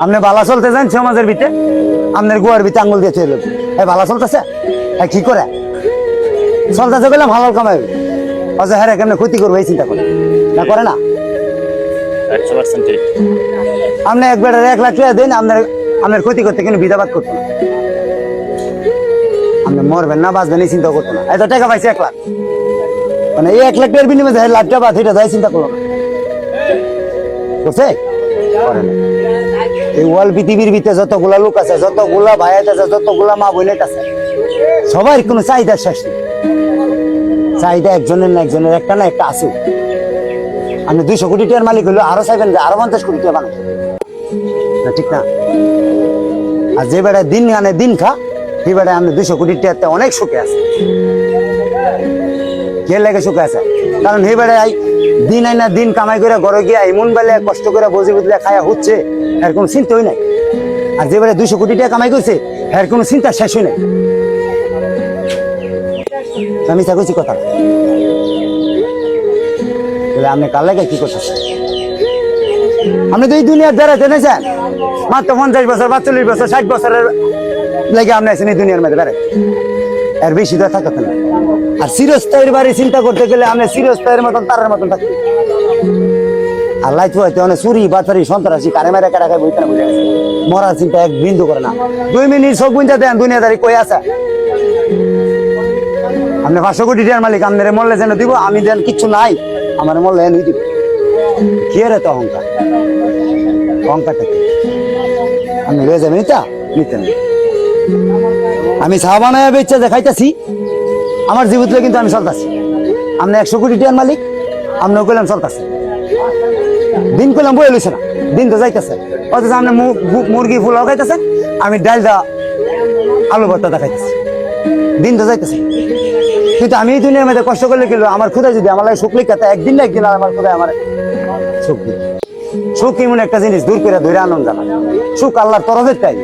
আপনি ভালো চলতে যান সমাজের ভিতরে, আপনার গুয়ার ভিতরে আঙুল দিয়ে চলে ভালো চলতেছে, কি করে চলতেছে বললাম হালাল কামাই, অজ হ্যাঁ কেমন ক্ষতি করবো এই চিন্তা করে না, করে না। 100% ঠিক। আপনি একবার 1 লাখ টাকা দিন, আপনার ক্ষতি করতে কিন্তু বিধাবাদ করতো না, আপনি মরবেন না বাঁচবেন এই চিন্তা করতো না। এত টাকা পাইছে 1 লাখ, মানে এই 1 লাখ টাকার বিনিময়ে লাখ টাকা এটা দেয় চিন্তা করলো না, করছে করে না। এই ওয়ার্ল্ড পৃথিবীর ভিতরে যতগুলা লোক আছে, যতগুলা ভাই আছে, যতগুলা মা বোন আছে, সবার কোনো চাহিদা শেষ নেই। চাহিদা একজনের না একজনের, একটা না একটা আছে। আপনি 200 কোটি টাকার মালিক হইলো, আরো চাইবেন যে আরো 50 কোটি টাকা বানাই, ঠিক না? আর যে বেড়ায় দিন আনে দিন খা, সেই বেড়ায় আপনি 200 কোটি টাকাতে অনেক সুখে আছে। কে লেগে সুখে আছে? কারণ সেই বেড়ায় দিন আইনা দিন কামাই করে ঘরে গিয়া এমন বেলে কষ্ট করে বসে বুঝলে খায়া হচ্ছে, এর কোনো চিন্তাই নাই। আর যে বেড়ায় 200 কোটি টাকা কামাই করছে, এর কোনো চিন্তা শেষই নাই। আমি তা কইছি কথা, আপনি কার লাগে কি করতেছেন? আপনি তো এই দুনিয়ার বেড়াইতে নেছেন মাত্র 50 বছর বা 40 বছর 60 বছরের লেগে আপনি আছেন এই দুনিয়ার মধ্যে বেড়াই, এর বেশি তো থাকতে না। আর চিরস্থায়ীর বাড়ি চিন্তা করতে গেলে আপনি চিরস্থায়ীর মতন তারের মতন থাকতে, আল্লাহ তো হয়তো অনেক চুরি বাতারি সন্ত্রাসী কারে মেরে কারা খাই বইতে না, বুঝে গেছে মরার চিন্তা এক বিন্দু করে না। 2 মিনিট সব বুঝতে দেন দুনিয়াদারি কই আছে। আপনি 500 কোটি টাকার মালিক, আপনার মরলে যেন দিব, আমি দেন কিচ্ছু নাই, আমার মরলে এনে দিব। কি রে তো অহংকার, অহংকারটা কি? আমি রয়ে যাবেন এটা নিতেন, আমি চা বানায় বেচা যে খাইতেছি, আমার জীবিত কিন্তু আমি চলতেছি। আপনি 100 কোটি টাকার মালিক, আপনিও কইলাম চলতেছে, দিন কইলাম বয়ে লইছে না, দিন তো যাইতেছে। অথচ আপনি মুরগি ফুলাও খাইতেছেন, আমি ডাল দা আলু ভর্তা দেখাইতেছি, দিন তো যাইতেছে। কিন্তু আমি এই দুনিয়ার মধ্যে কষ্ট করলে গেল, আমার খুদায় যদি আমার লাগে সুখ লিখাতে, একদিন না একদিন আমার খুদায় আমার সুখ দিবে। সুখ এমন একটা জিনিস দূর করে ধরে আনন্দ জানা, সুখ আল্লাহর তরফের তাই।